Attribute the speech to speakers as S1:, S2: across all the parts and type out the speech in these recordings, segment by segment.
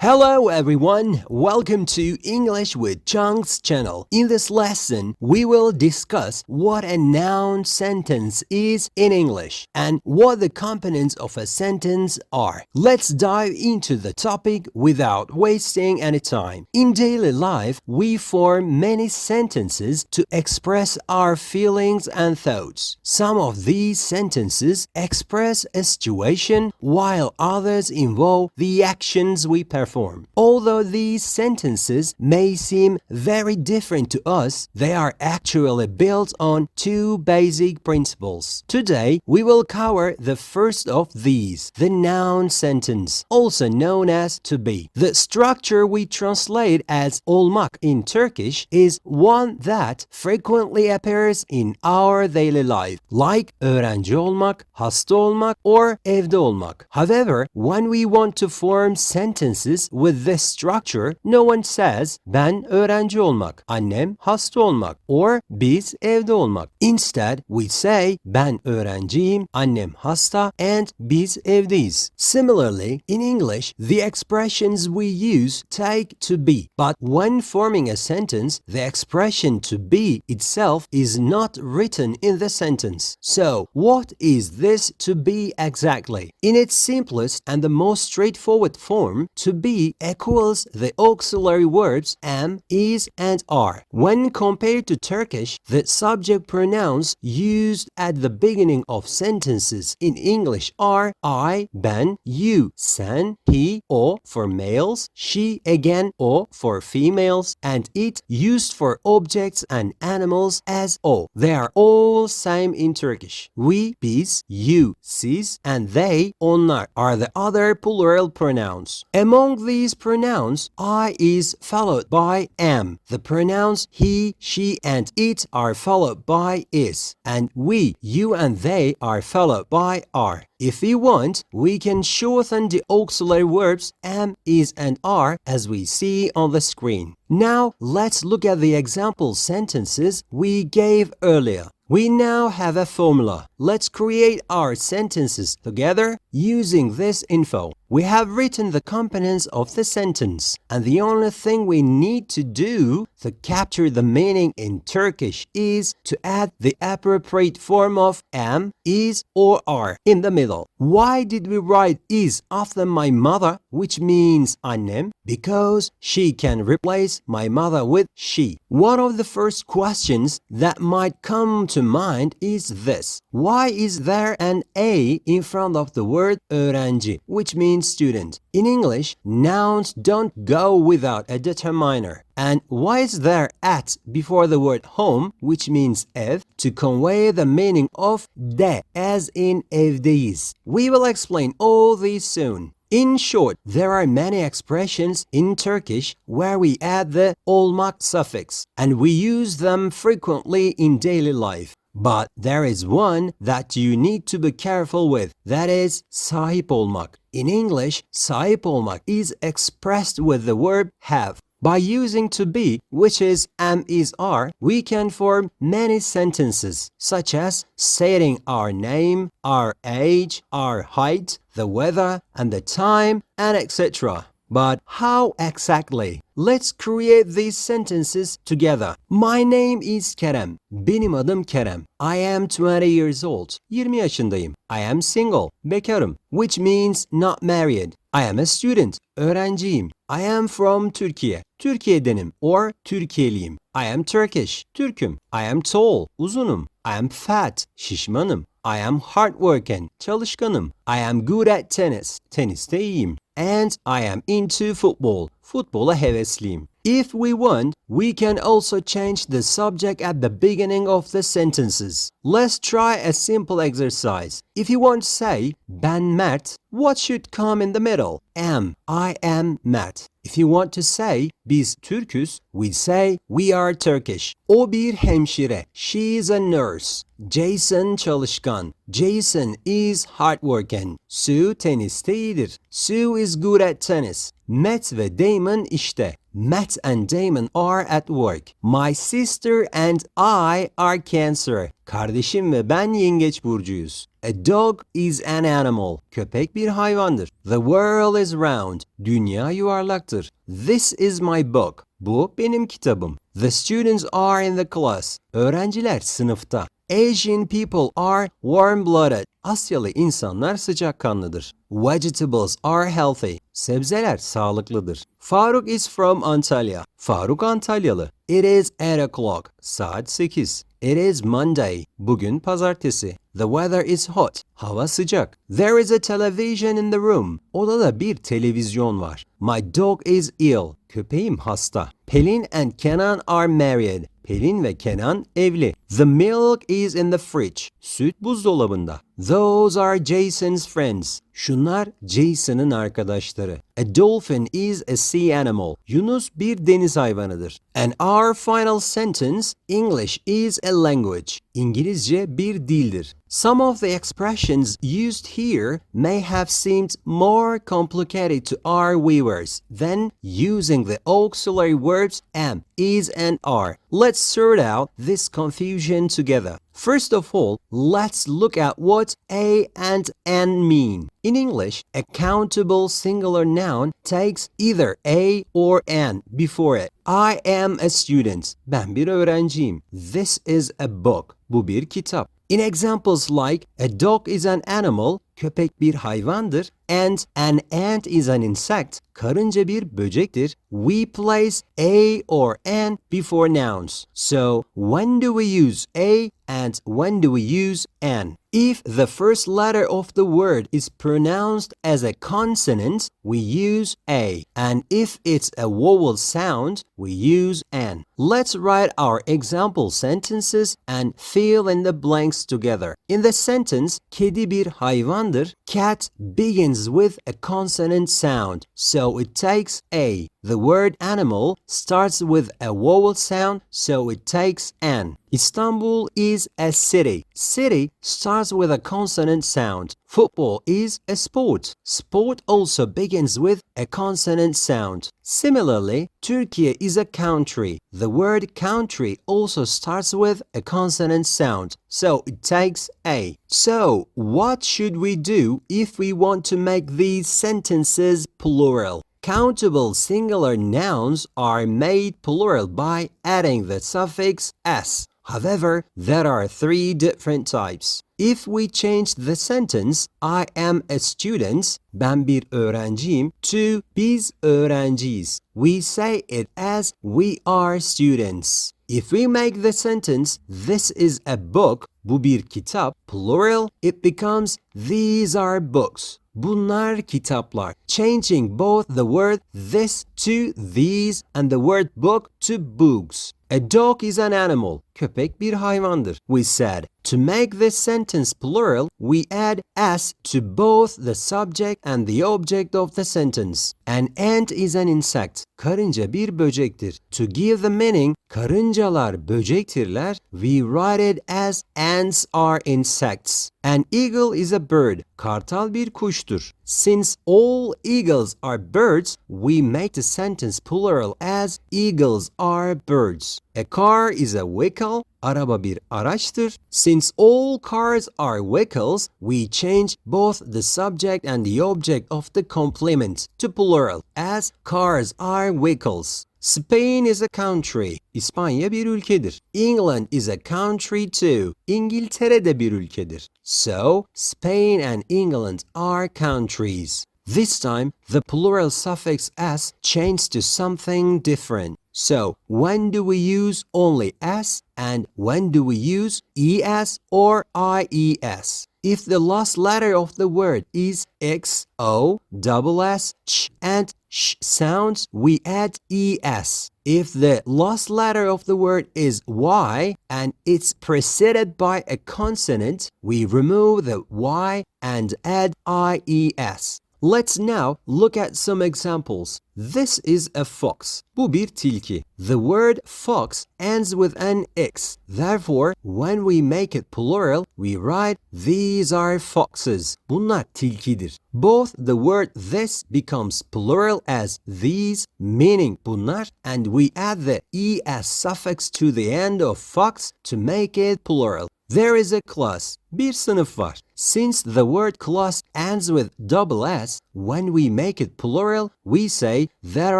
S1: Hello everyone, welcome to English with Chung's channel. In this lesson, we will discuss what a noun sentence is in English and what the components of a sentence are. Let's dive into the topic without wasting any time. In daily life, we form many sentences to express our feelings and thoughts. Some of these sentences express a situation while others involve the actions we perform. Although these sentences may seem very different to us, they are actually built on two basic principles. Today, we will cover the first of these, the noun sentence, also known as to be. The structure we translate as olmak in Turkish is one that frequently appears in our daily life, like öğrenci olmak, hasta olmak, or evde olmak. However, when we want to form sentences with this structure, no one says ben öğrenci olmak, annem hasta olmak, or biz evde olmak. Instead, we say ben öğrenciyim, annem hasta, and biz evdeyiz. Similarly, in English, the expressions we use take to be, but when forming a sentence, the expression to be itself is not written in the sentence. So, what is this to be exactly? In its simplest and the most straightforward form, to be equals the auxiliary verbs am, is, and are. When compared to Turkish, the subject pronouns used at the beginning of sentences in English are I, ben, you, sen, he, o for males, she, again, o for females, and it used for objects and animals as o. They are all same in Turkish. We, biz, you, siz, and they, onlar are the other plural pronouns. Among these pronouns, I is followed by am. The pronouns he, she, and it are followed by is. And we, you, and they are followed by are. If we want, we can shorten the auxiliary verbs am, is, and are as we see on the screen. Now, let's look at the example sentences we gave earlier. We now have a formula. Let's create our sentences together using this info. We have written the components of the sentence, and the only thing we need to do to capture the meaning in Turkish is to add the appropriate form of am, is, or are in the middle. Why did we write is after my mother, which means annem? Because she can replace my mother with she. One of the first questions that might come to mind is this. Why is there an a in front of the word öğrenci, which means student? In English, nouns don't go without a determiner. And why is there at before the word home, which means ev, to convey the meaning of de, as in evdeyiz? We will explain all these soon. In short, there are many expressions in Turkish where we add the olmak suffix, and we use them frequently in daily life. But there is one that you need to be careful with, that is sahip olmak. In English, sahip olmak is expressed with the verb have. By using to be, which is am, is, are, we can form many sentences, such as stating our name, our age, our height, the weather, and the time, and etc. But how exactly? Let's create these sentences together. My name is Kerem. Benim adım Kerem. I am 20 years old. 20 yaşındayım. I am single. Bekarım. Which means not married. I am a student. Öğrenciyim. I am from Turkey. Türkiye'denim or Türkiye'liyim. I am Turkish. Türküm. I am tall. Uzunum. I am fat. Şişmanım. I am hardworking. Çalışkanım. I am good at tennis. Teniste iyiyim. And I am into football. Futbola hevesliyim. If we want, we can also change the subject at the beginning of the sentences. Let's try a simple exercise. If you want to say, ben Mert, what should come in the middle? Am. I am Mert. If you want to say, biz Türküz, we say, we are Turkish. O bir hemşire. She is a nurse. Jason çalışkan. Jason is hardworking. Sue teniste iyidir. Sue is good at tennis. Matt ve Damon işte. Matt and Damon are at work. My sister and I are Cancer. Kardeşim ve ben Yengeç burcuyuz. A dog is an animal. Köpek bir hayvandır. The world is round. Dünya yuvarlaktır. This is my book. Bu benim kitabım. The students are in the class. Öğrenciler sınıfta. Asian people are warm-blooded. Asyalı insanlar sıcakkanlıdır. Vegetables are healthy. Sebzeler sağlıklıdır. Faruk is from Antalya. Faruk Antalyalı. It is 8 o'clock. Saat 8. It is Monday. Bugün pazartesi. The weather is hot. Hava sıcak. There is a television in the room. Odada bir televizyon var. My dog is ill. Köpeğim hasta. Pelin and Kenan are married. Pelin ve Kenan evli. The milk is in the fridge. Süt buzdolabında. Those are Jason's friends. Şunlar Jason'ın arkadaşları. A dolphin is a sea animal. Yunus bir deniz hayvanıdır. And our final sentence, English is a language. İngilizce bir dildir. Some of the expressions used here may have seemed more complicated to our viewers than using the auxiliary verbs am, is, and are. Let's sort out this confusion together. First of all, let's look at what a and an mean. In English, a countable singular noun takes either a or an before it. I am a student. Ben bir öğrenciyim. This is a book. Bu bir kitap. In examples like a dog is an animal, köpek bir hayvandır, and an ant is an insect, karınca bir böcektir, we place a or an before nouns. So, when do we use a and when do we use an? If the first letter of the word is pronounced as a consonant, we use a, and if it's a vowel sound, we use an. Let's write our example sentences and fill in the blanks together. In the sentence, kedi bir hayvandır, cat begins with a consonant sound, so it takes a. The word animal starts with a vowel sound, so it takes an. Istanbul is a city. City starts with a consonant sound. Football is a sport. Sport also begins with a consonant sound. Similarly, Turkey is a country. The word country also starts with a consonant sound, so it takes a. So, what should we do if we want to make these sentences plural? Countable singular nouns are made plural by adding the suffix s. However, there are 3 different types. If we change the sentence, I am a student, ben bir öğrenciyim, to biz öğrenciyiz, we say it as we are students. If we make the sentence, this is a book, bu bir kitap, plural, it becomes these are books. Bunlar kitaplar. Changing both the word this to these and the word book to books. A dog is an animal. Köpek bir hayvandır. We said, to make this sentence plural, we add s to both the subject and the object of the sentence. An ant is an insect. Karınca bir böcektir. To give the meaning, karıncalar böcektirler, we write it as ants are insects. An eagle is a bird. Kartal bir kuştur. Since all eagles are birds, we make the sentence plural as eagles are birds. A car is a vehicle. Araba bir araçtır. Since all cars are vehicles, we change both the subject and the object of the complement to plural as cars are vehicles. Spain is a country. İspanya bir ülkedir. England is a country too. İngiltere de bir ülkedir. So, Spain and England are countries. This time, the plural suffix s changed to something different. So, when do we use only s and when do we use es or ies? If the last letter of the word is x, o, double s, ch, and sh sounds, we add es. If the last letter of the word is y and it's preceded by a consonant, we remove the y and add ies. Let's now look at some examples. This is a fox. Bu bir tilki. The word fox ends with an x. Therefore, when we make it plural, we write these are foxes. Bunlar tilkidir. Both the word this becomes plural as these, meaning bunlar, and we add the es suffix to the end of fox to make it plural. There is a class. Bir sınıf var. Since the word class ends with double S, when we make it plural, we say there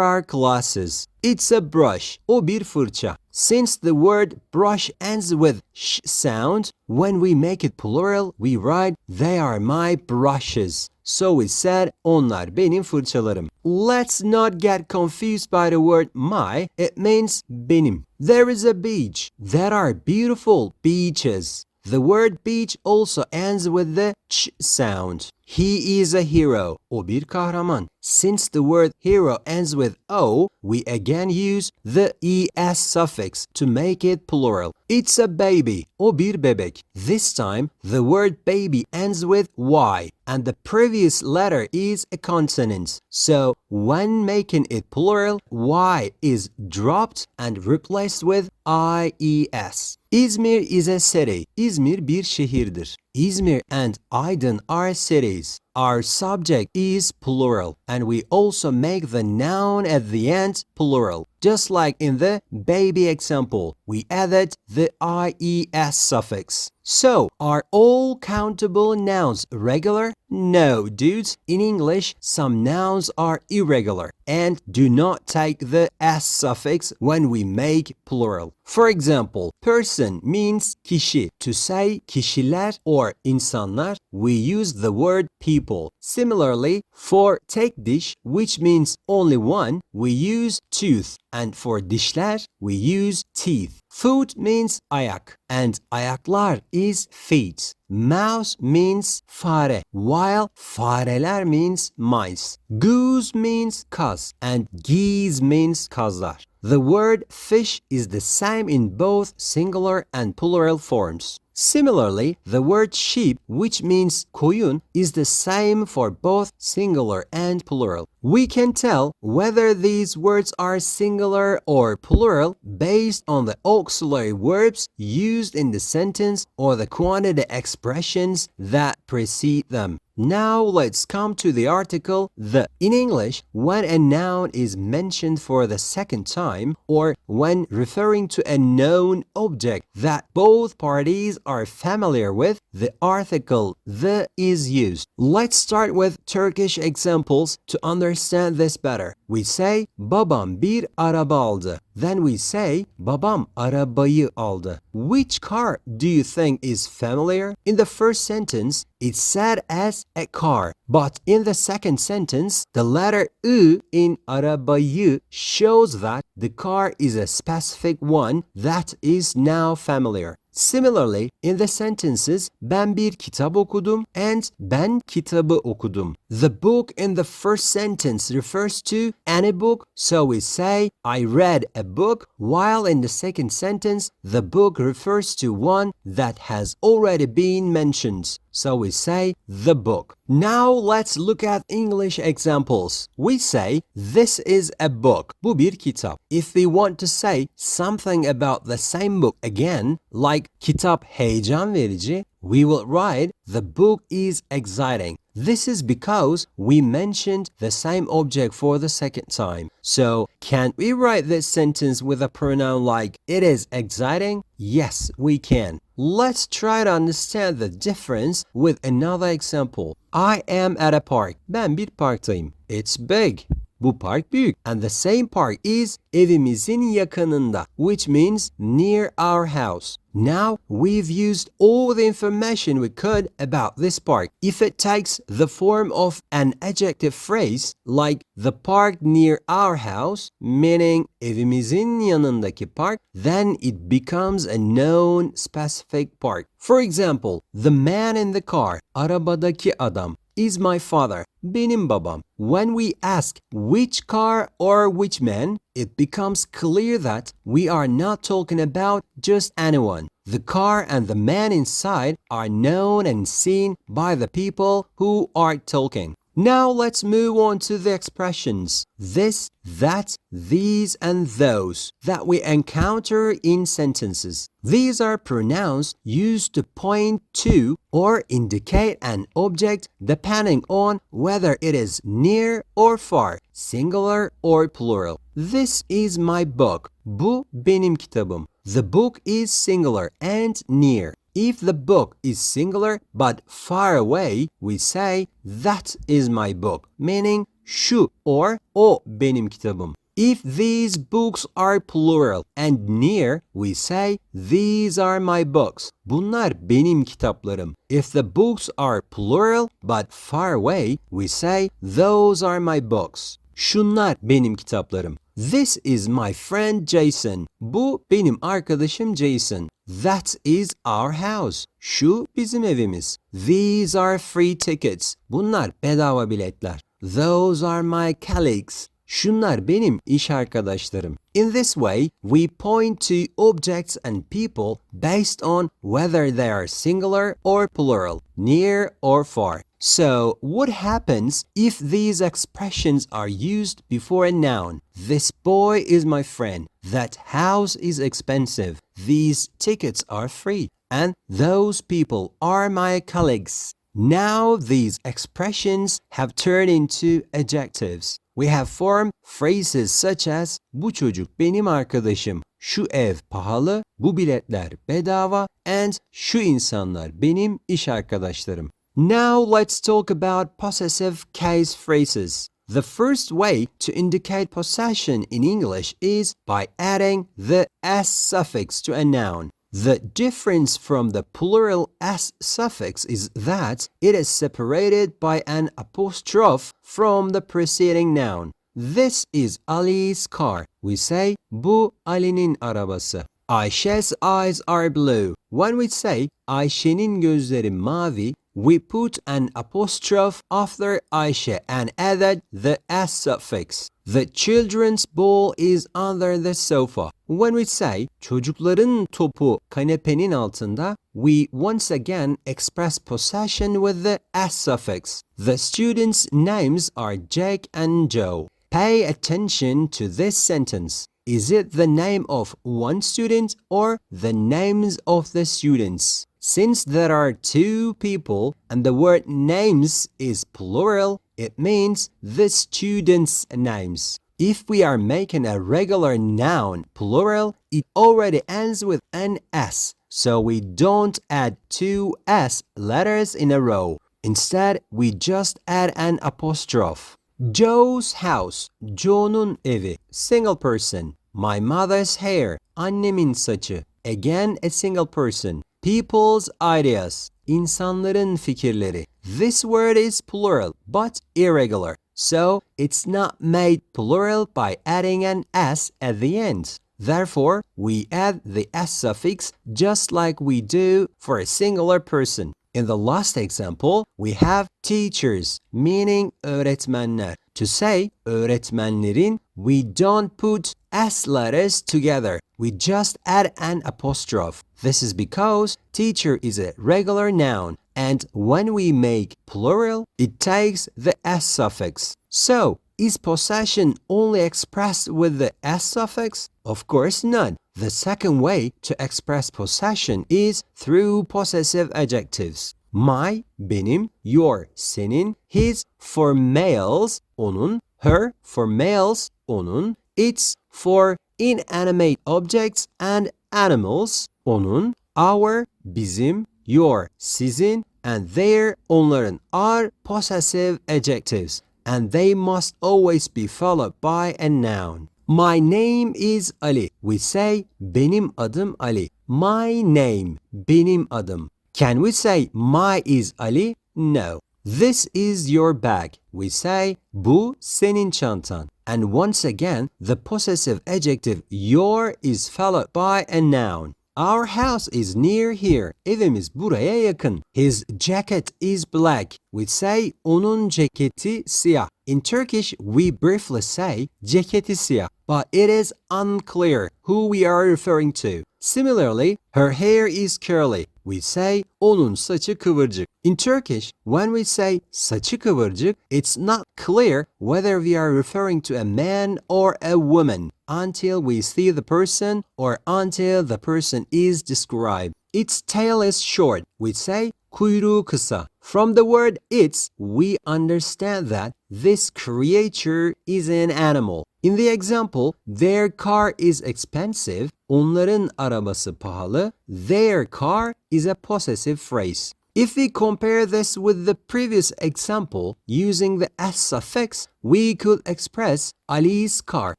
S1: are classes. It's a brush. O bir fırça. Since the word brush ends with sh sound, when we make it plural, we write they are my brushes. So we said onlar benim fırçalarım. Let's not get confused by the word my. It means benim. There is a beach. There are beautiful beaches. The word beach also ends with the ch sound. He is a hero. O bir kahraman. Since the word hero ends with o, we again use the es suffix to make it plural. It's a baby. O bir bebek. This time, the word baby ends with y, and the previous letter is a consonant. So, when making it plural, y is dropped and replaced with ies. İzmir is a city. İzmir bir şehirdir. İzmir and Aydın are cities. Our subject is plural, and we also make the noun at the end plural. Just like in the baby example, we added the ies suffix. So, are all countable nouns regular? No, dudes. In English, some nouns are irregular and do not take the s suffix when we make plural. For example, person means kişi. To say kişiler or insanlar, we use the word people. Similarly, for tek diş, which means only one, we use tooth. And for dişler, we use teeth. Foot means ayak, and ayaklar is feet. Mouse means fare, while fareler means mice. Goose means kaz, and geese means kazlar. The word fish is the same in both singular and plural forms. Similarly, the word sheep, which means koyun, is the same for both singular and plural. We can tell whether these words are singular or plural based on the auxiliary verbs used in the sentence or the quantity expressions that precede them. Now let's come to the article the. In English, when a noun is mentioned for the second time or when referring to a known object that both parties are familiar with, the article the is used. Let's start with Turkish examples to understand this better. We say babam bir araba aldı. Then we say babam arabayı aldı. Which car do you think is familiar? In the first sentence, it's said as a car. But in the second sentence, the letter ı in arabayı shows that the car is a specific one that is now familiar. Similarly, in the sentences ben bir kitap okudum and ben kitabı okudum. The book in the first sentence refers to any book, so we say I read a book, while in the second sentence the book refers to one that has already been mentioned. So we say the book. Now let's look at English examples. We say this is a book. Bu bir kitap. If we want to say something about the same book again, like kitap heyecan verici, we will write the book is exciting. This is because we mentioned the same object for the second time. So, can't we write this sentence with a pronoun like it is exciting? Yes, we can. Let's try to understand the difference with another example. I am at a park. Ben bir parktayım. It's big. Bu park büyük. And the same park is evimizin yakınında, which means near our house. Now, we've used all the information we could about this park. If it takes the form of an adjective phrase, like the park near our house, meaning evimizin yanındaki park, then it becomes a known specific park. For example, the man in the car, arabadaki adam, is my father, benim babam. When we ask which car or which man, it becomes clear that we are not talking about just anyone. The car and the man inside are known and seen by the people who are talking. Now let's move on to the expressions this, that, these, and those that we encounter in sentences. These are pronouns used to point to or indicate an object depending on whether it is near or far, singular or plural. This is my book. Bu benim kitabım. The book is singular and near. If the book is singular but far away, we say that is my book, meaning şu or o benim kitabım. If these books are plural and near, we say these are my books. Bunlar benim kitaplarım. If the books are plural but far away, we say those are my books. Şunlar benim kitaplarım. This is my friend Jason. Bu benim arkadaşım Jason. That is our house. Şu bizim evimiz. These are free tickets. Bunlar bedava biletler. Those are my colleagues. Şunlar benim iş arkadaşlarım. In this way, we point to objects and people based on whether they are singular or plural, near or far. So, what happens if these expressions are used before a noun? This boy is my friend. That house is expensive. These tickets are free. And those people are my colleagues. Now these expressions have turned into adjectives. We have formed phrases such as bu çocuk benim arkadaşım, şu ev pahalı, bu biletler bedava, and şu insanlar benim iş arkadaşlarım. Now let's talk about possessive case phrases. The first way to indicate possession in English is by adding the s suffix to a noun. The difference from the plural s suffix is that it is separated by an apostrophe from the preceding noun. This is Ali's car. We say, bu Ali'nin arabası. Ayşe's eyes are blue. When we say, Ayşe'nin gözleri mavi, we put an apostrophe after Ayşe and added the s suffix. The children's ball is under the sofa. When we say çocukların topu kanepenin altında, we once again express possession with the s suffix. The students' names are Jake and Joe. Pay attention to this sentence. Is it the name of one student or the names of the students? Since there are two people and the word names is plural, it means the students' names. If we are making a regular noun plural, it already ends with an S, so we don't add two S letters in a row. Instead, we just add an apostrophe. Joe's house, Joe'nun evi, single person. My mother's hair, annemin saçı, again a single person. People's ideas, insanların fikirleri. This word is plural but irregular, so it's not made plural by adding an s at the end. Therefore, we add the s suffix just like we do for a singular person. In the last example, we have teachers, meaning öğretmenler. To say öğretmenlerin, we don't put s letters together. We just add an apostrophe. This is because teacher is a regular noun, and when we make plural, it takes the s suffix. So, is possession only expressed with the s suffix? Of course not. The second way to express possession is through possessive adjectives. My, benim, your, senin, his for males, onun, her for males, onun, its for inanimate objects and animals, onun, our, bizim, your, sizin, and their, onların are possessive adjectives, and they must always be followed by a noun. My name is Ali. We say, benim adım Ali. My name, benim adım. Can we say, my is Ali? No. This is your bag. We say, bu senin çantan. And once again, the possessive adjective your is followed by a noun. Our house is near here. Evimiz buraya yakın. His jacket is black. we'd say onun ceketi siyah. In Turkish, we briefly say ceketi siyah, but it is unclear who we are referring to. Similarly, her hair is curly. We say onun saçı kıvırcık. In Turkish, when we say saçı kıvırcık, it's not clear whether we are referring to a man or a woman until we see the person or until the person is described. Its tail is short. We say kuyruğu kısa. From the word its, we understand that this creature is an animal. In the example, their car is expensive. Onların arabası pahalı. Their car is a possessive phrase. If we compare this with the previous example, using the s suffix, we could express Ali's car,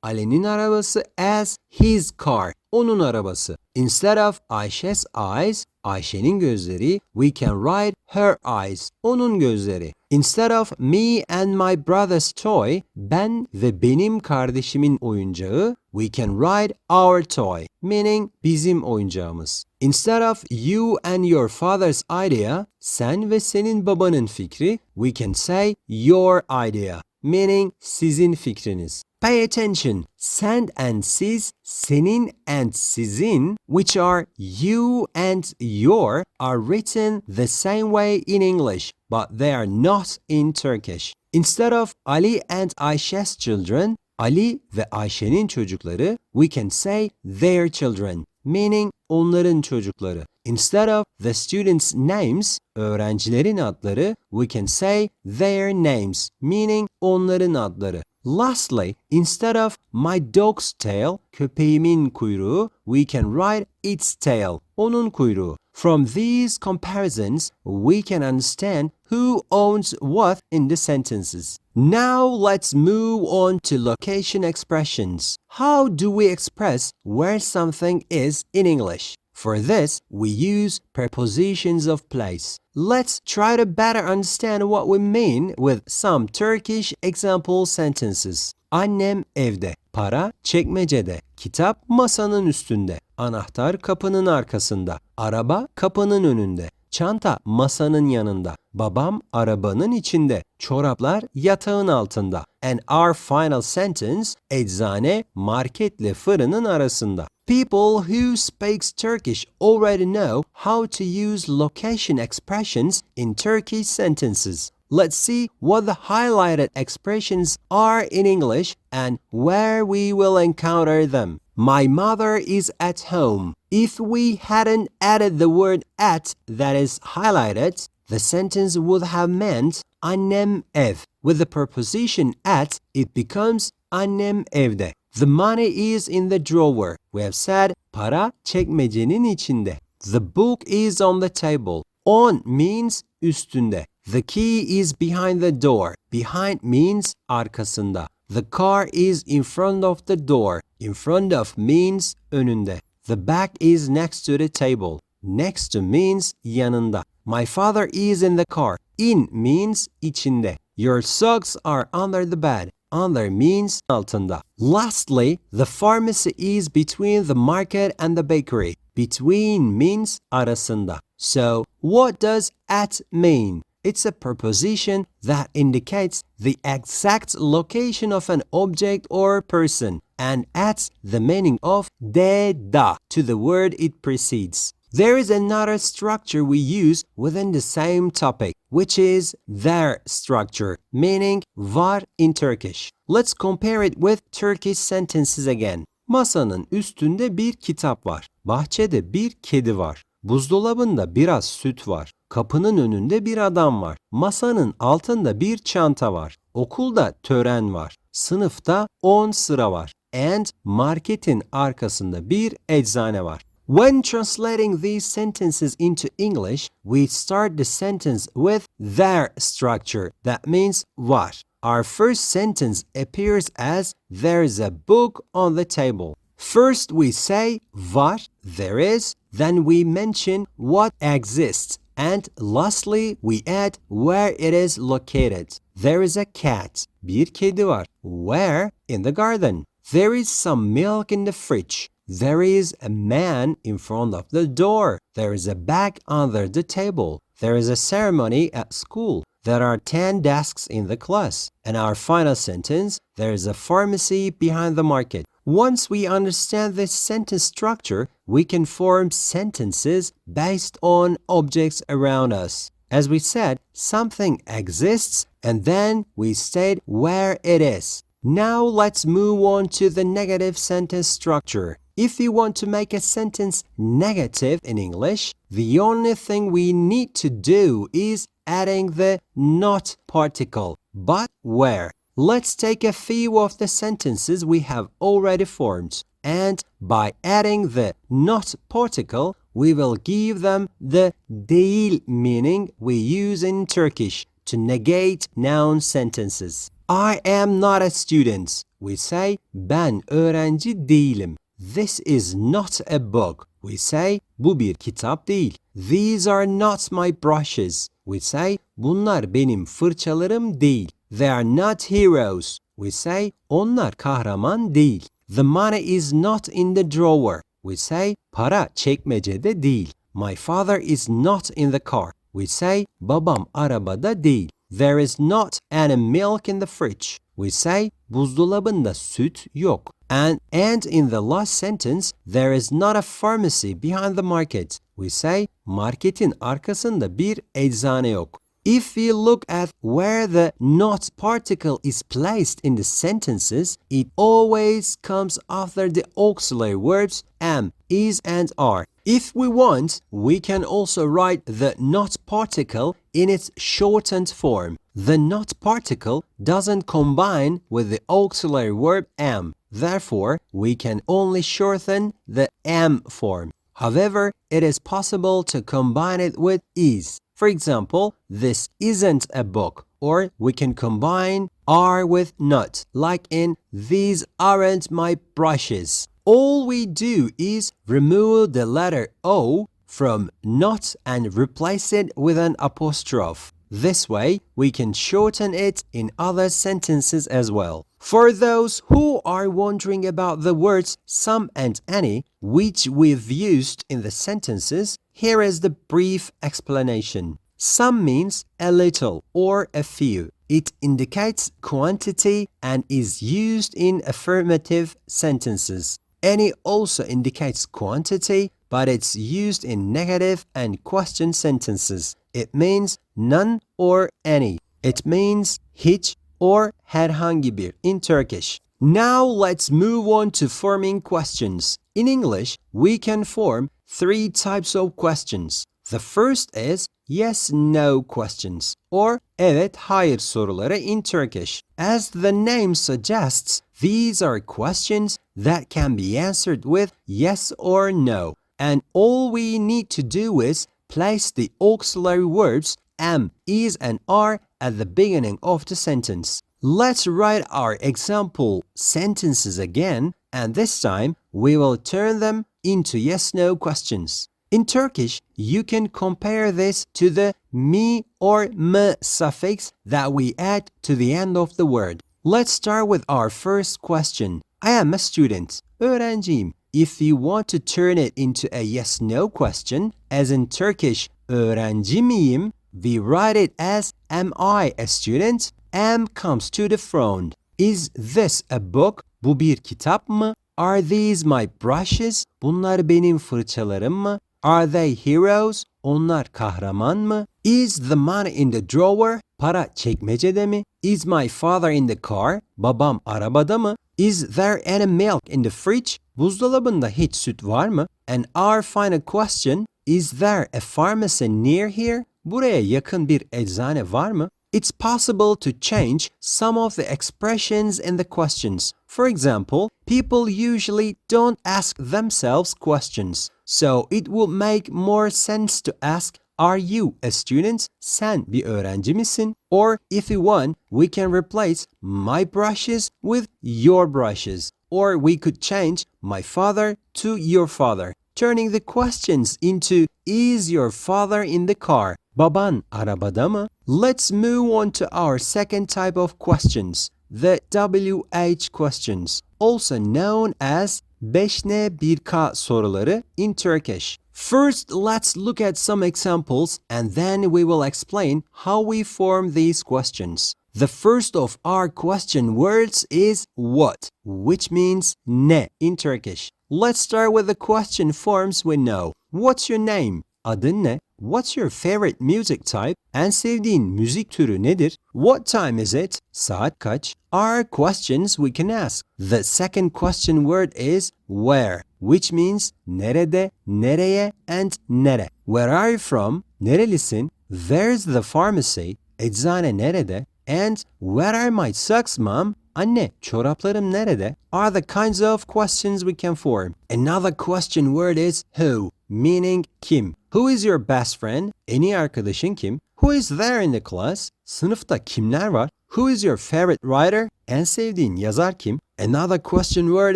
S1: Ali'nin arabası, as his car, onun arabası. Instead of Ayşe's eyes, Ayşe'nin gözleri, we can write her eyes, onun gözleri. Instead of me and my brother's toy, ben ve benim kardeşimin oyuncağı, we can write our toy, meaning bizim oyuncağımız. Instead of you and your father's idea, sen ve senin babanın fikri, we can say your idea, meaning sizin fikriniz. Pay attention. Sen and siz, senin and sizin, which are you and your, are written the same way in English, but they are not in Turkish. Instead of Ali and Ayşe's children, Ali ve Ayşe'nin çocukları, we can say their children, meaning onların çocukları. Instead of the students' names, öğrencilerin adları, we can say their names, meaning onların adları. Lastly, instead of my dog's tail, köpeğimin kuyruğu, we can write its tail, onun kuyruğu. From these comparisons, we can understand who owns what in the sentences. Now let's move on to location expressions. How do we express where something is in English? For this, we use prepositions of place. Let's try to better understand what we mean with some Turkish example sentences. Annem evde, para çekmecede, kitap masanın üstünde, anahtar kapının arkasında, araba kapının önünde, çanta masanın yanında, babam arabanın içinde, çoraplar yatağın altında. And our final sentence, eczane marketle fırının arasında. People who speak Turkish already know how to use location expressions in Turkish sentences. Let's see what the highlighted expressions are in English and where we will encounter them. My mother is at home. If we hadn't added the word at that is highlighted, the sentence would have meant annem ev. With the preposition at, it becomes annem evde. The money is in the drawer. We have said para çekmecenin içinde. The book is on the table. On means üstünde. The key is behind the door. Behind means arkasında. The car is in front of the door. In front of means önünde. The bag is next to the table. Next to means yanında. My father is in the car. In means içinde. Your socks are under the bed. Under means altında. Lastly, the pharmacy is between the market and the bakery. Between means arasında. So, what does at mean? It's a preposition that indicates the exact location of an object or person and adds the meaning of de da to the word it precedes. There is another structure we use within the same topic, which is their structure, meaning var in Turkish. Let's compare it with Turkish sentences again. Masanın üstünde bir kitap var. Bahçede bir kedi var. Buzdolabında biraz süt var. Kapının önünde bir adam var. Masanın altında bir çanta var. Okulda tören var. Sınıfta 10 sıra var. And marketin arkasında bir eczane var. When translating these sentences into English, we start the sentence with their structure. That means var. Our first sentence appears as there is a book on the table. First we say var, there is, then we mention what exists, and lastly we add where it is located. There is a cat. Bir kedi var. Where? In the garden. There is some milk in the fridge. There is a man in front of the door. There is a bag under the table. There is a ceremony at school. there are 10 desks in the class. And our final sentence, there is a pharmacy behind the market. Once we understand this sentence structure, we can form sentences based on objects around us. As we said, something exists and then we state where it is. Now let's move on to the negative sentence structure. If you want to make a sentence negative in English, the only thing we need to do is adding the not particle, but where. Let's take a few of the sentences we have already formed, and by adding the not particle, we will give them the değil meaning we use in Turkish to negate noun sentences. I am not a student. We say ben öğrenci değilim. This is not a book. We say bu bir kitap değil. These are not my brushes. We say bunlar benim fırçalarım değil. They are not heroes. We say onlar kahraman değil. The money is not in the drawer. We say para çekmecede değil. My father is not in the car. We say babam arabada değil. There is not any milk in the fridge. We say buzdolabında süt yok. And in the last sentence, there is not a pharmacy behind the market. We say marketin arkasında bir eczane yok. If we look at where the not particle is placed in the sentences, it always comes after the auxiliary verbs am, is, and are. If we want, we can also write the not particle in its shortened form. The not particle doesn't combine with the auxiliary verb am. Therefore, we can only shorten the am form. However, it is possible to combine it with is. For example, this isn't a book, or we can combine are with not, like in these aren't my brushes. All we do is remove the letter O from not and replace it with an apostrophe. This way, we can shorten it in other sentences as well. For those who are wondering about the words some and any, which we've used in the sentences, here is the brief explanation. Some means a little or a few. It indicates quantity and is used in affirmative sentences. Any also indicates quantity, but it's used in negative and question sentences. It means none or any. It means hiç or herhangi bir in Turkish. Now let's move on to forming questions. In English, we can form 3 types of questions. The first is yes-no questions or evet-hayır soruları in Turkish. As the name suggests, these are questions that can be answered with yes or no. And all we need to do is place the auxiliary verbs am, is, and are at the beginning of the sentence. Let's write our example sentences again, and this time we will turn them into yes-no questions. In Turkish, you can compare this to the mi or m suffix that we add to the end of the word. Let's start with our first question. I am a student. Öğrenciyim. If you want to turn it into a yes-no question, as in Turkish, öğrenci miyim? We write it as am I a student? Am comes to the front. Is this a book? Bu bir kitap mı? Are these my brushes? Bunlar benim fırçalarım mı? Are they heroes? Onlar kahraman mı? Is the money in the drawer? Para çekmecede mi? Is my father in the car? Babam arabada mı? Is there any milk in the fridge? Buzdolabında hiç süt var mı? And our final question, is there a pharmacy near here? Buraya yakın bir eczane var mı? It's possible to change some of the expressions in the questions. For example, people usually don't ask themselves questions. So it would make more sense to ask, are you a student? Sen bir öğrenci misin? Or if you want, we can replace my brushes with your brushes. Or we could change my father to your father, turning the questions into is your father in the car? Baban arabada mı? Let's move on to our second type of questions, the WH questions, also known as 5N 1K soruları in Turkish. First, let's look at some examples and then we will explain how we form these questions. The first of our question words is what, which means ne in Turkish. Let's start with the question forms we know. What's your name? Adın ne? What's your favorite music type? En sevdiğin müzik türü nedir? What time is it? Saat kaç? Are questions we can ask. The second question word is where, which means nerede, nereye, and nere. Where are you from? Nerelisin? Where's the pharmacy? Eczane nerede? And where are my socks, mom? Anne, çoraplarım nerede? Are the kinds of questions we can form. Another question word is who, meaning kim. Who is your best friend? En iyi arkadaşın kim? Who is there in the class? Sınıfta kimler var? Who is your favorite writer? En sevdiğin yazar kim? Another question word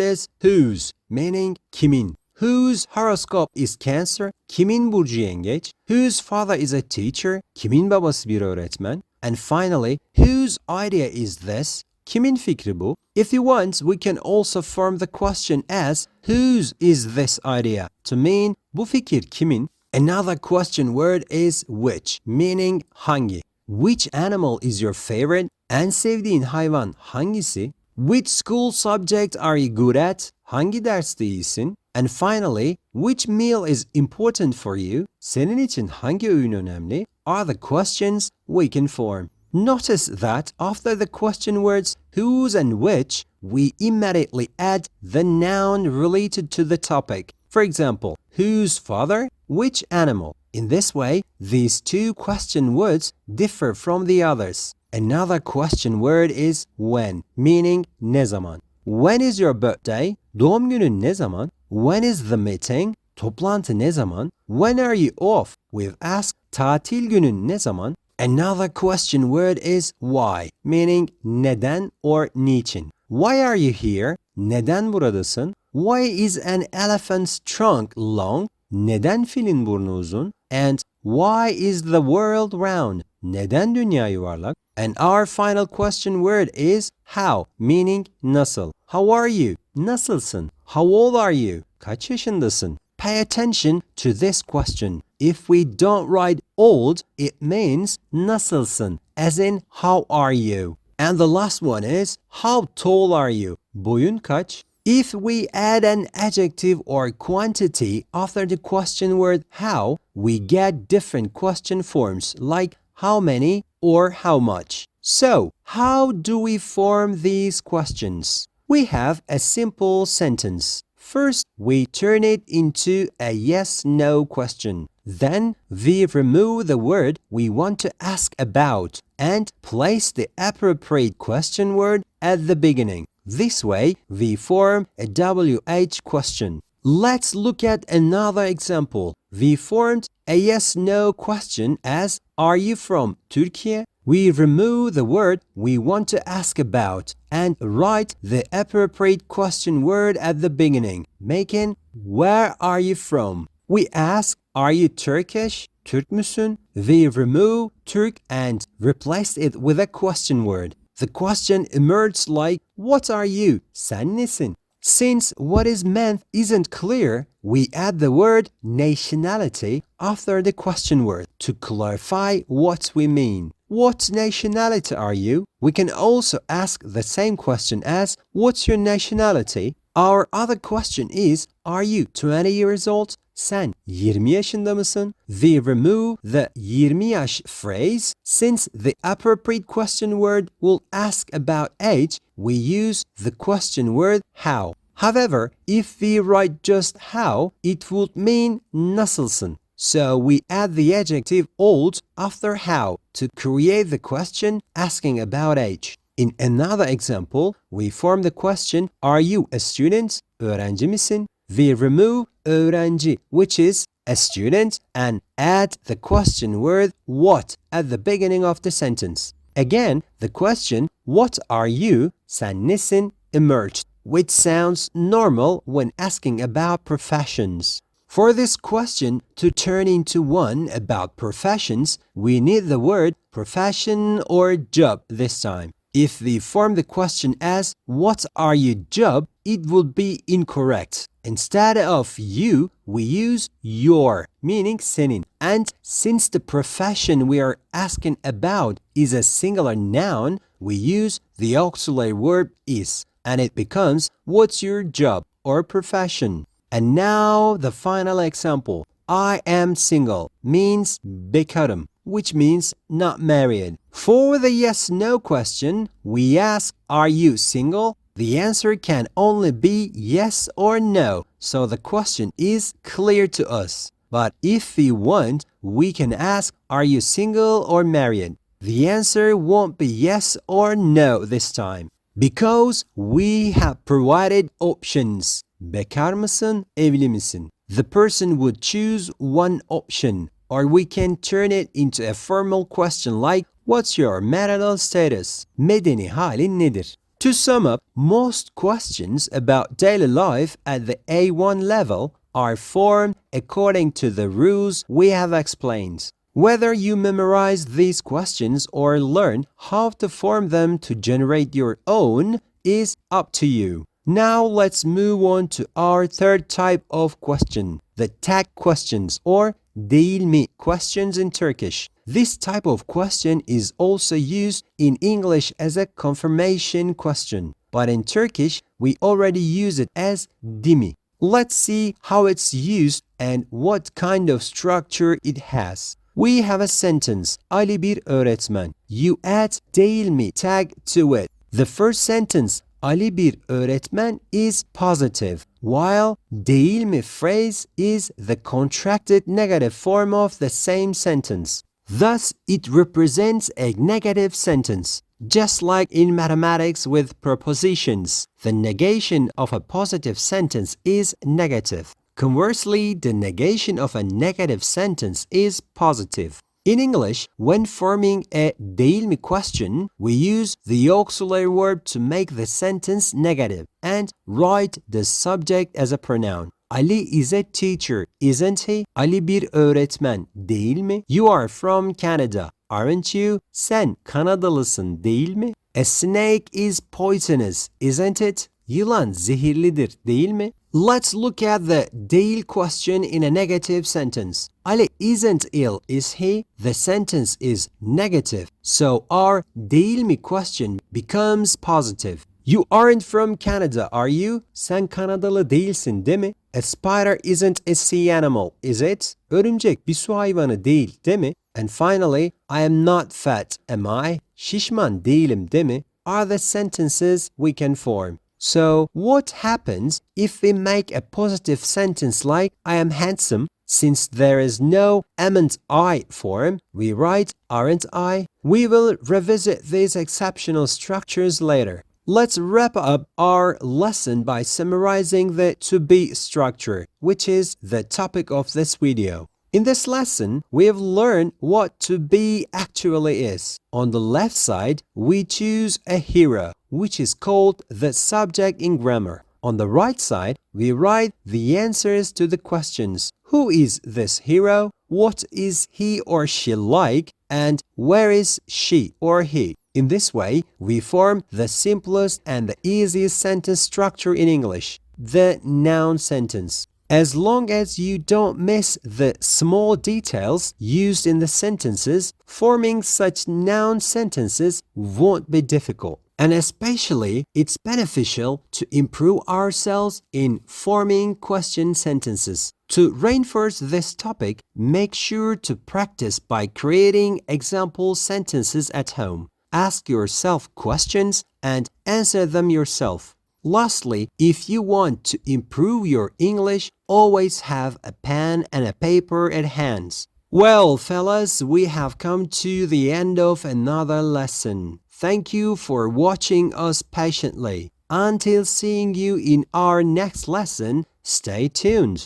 S1: is whose, meaning kimin. Whose horoscope is Cancer? Kimin burcu yengeç? Whose father is a teacher? Kimin babası bir öğretmen? And finally, whose idea is this? Kimin fikri bu? If you want, we can also form the question as whose is this idea? To mean bu fikir kimin? Another question word is which, meaning hangi. Which animal is your favorite? En sevdiğin hayvan hangisi? Which school subject are you good at? Hangi derste iyisin? And finally, which meal is important for you? Senin için hangi öğün önemli? Are the questions we can form. Notice that after the question words whose and which, we immediately add the noun related to the topic. For example, whose father? Which animal? In this way, these two question words differ from the others. Another question word is when, meaning ne zaman. When is your birthday? Doğum günün ne zaman? When is the meeting? Toplantı ne zaman? When are you off? We've asked tatil günün ne zaman? Another question word is why, meaning neden or niçin. Why are you here? Neden buradasın? Why is an elephant's trunk long? Neden filin burnu uzun? And why is the world round? Neden dünya yuvarlak? And our final question word is how, meaning nasıl. How are you? Nasılsın? How old are you? Kaç yaşındasın? Pay attention to this question. If we don't write old, it means nasılsın, as in how are you. And the last one is how tall are you? Boyun kaç? If we add an adjective or quantity after the question word how, we get different question forms like how many or how much. So, how do we form these questions? We have a simple sentence. First, we turn it into a yes-no question. Then, we remove the word we want to ask about and place the appropriate question word at the beginning. This way, we form a WH question. Let's look at another example. We formed a yes-no question as, are you from Turkey? We remove the word we want to ask about and write the appropriate question word at the beginning, making, where are you from? We ask, are you Turkish? Türk müsün? We remove Türk and replace it with a question word. The question emerged like, what are you? Sen nesin? Since what is meant isn't clear, we add the word nationality after the question word to clarify what we mean. What nationality are you? We can also ask the same question as, what's your nationality? Our other question is, are you 20 years old? Sen 20 yaşında mısın? We remove the 20 yaş phrase. Since the appropriate question word will ask about age, we use the question word how. However, if we write just how, it would mean nasılsın. So we add the adjective old after how to create the question asking about age. In another example, we form the question, are you a student? Öğrenci misin? We remove öğrenci, which is a student, and add the question word what at the beginning of the sentence. Again, the question, what are you? Sen nesin? Emerged, which sounds normal when asking about professions. For this question to turn into one about professions, we need the word profession or job this time. If we form the question as what are your job, it would be incorrect. Instead of you, we use your, meaning senin. And since the profession we are asking about is a singular noun, we use the auxiliary verb is, and it becomes what's your job or profession. And now the final example. I am single means bekarım, which means not married. For the yes-no question, we ask, are you single? The answer can only be yes or no, so the question is clear to us. But if we want, we can ask, are you single or married? The answer won't be yes or no this time, because we have provided options. Bekar mısın, evli misin? The person would choose one option, or we can turn it into a formal question like, what's your marital status? Medeni halin nedir? To sum up, most questions about daily life at the A1 level are formed according to the rules we have explained. Whether you memorize these questions or learn how to form them to generate your own is up to you. Now let's move on to our third type of question, the tag questions or değil mi questions in Turkish. This type of question is also used in English as a confirmation question, but in Turkish we already use it as değil mi. Let's see how it's used and what kind of structure it has. We have a sentence, Ali bir öğretmen. You add değil mi tag to it. The first sentence, Ali bir öğretmen, is positive, while değil mi phrase is the contracted negative form of the same sentence. Thus, it represents a negative sentence. Just like in mathematics with prepositions, the negation of a positive sentence is negative. Conversely, the negation of a negative sentence is positive. In English, when forming a değil mi question, we use the auxiliary verb to make the sentence negative and write the subject as a pronoun. Ali is a teacher, isn't he? Ali bir öğretmen, değil mi? You are from Canada, aren't you? Sen Kanadalısın, değil mi? A snake is poisonous, isn't it? Yılan zehirlidir, değil mi? Let's look at the değil question in a negative sentence. Ali isn't ill, is he? The sentence is negative, so our değil mi question becomes positive. You aren't from Canada, are you? Sen Kanadalı değilsin, değil mi? A spider isn't a sea animal, is it? Örümcek bir su hayvanı değil, değil mi? And finally, I am not fat, am I? Şişman değilim, değil mi? Are the sentences we can form. So, what happens if we make a positive sentence like, I am handsome? Since there is no amn't I form, we write, aren't I? We will revisit these exceptional structures later. Let's wrap up our lesson by summarizing the to be structure, which is the topic of this video. In this lesson, we have learned what to be actually is. On the left side, we choose a hero, which is called the subject in grammar. On the right side, we write the answers to the questions. Who is this hero? What is he or she like? And where is she or he? In this way, we form the simplest and the easiest sentence structure in English, the noun sentence. As long as you don't miss the small details used in the sentences, forming such noun sentences won't be difficult. And especially, it's beneficial to improve ourselves in forming question sentences. To reinforce this topic, make sure to practice by creating example sentences at home. Ask yourself questions and answer them yourself. Lastly, if you want to improve your English, always have a pen and a paper at hand. Well, fellas, we have come to the end of another lesson. Thank you for watching us patiently. Until seeing you in our next lesson, stay tuned.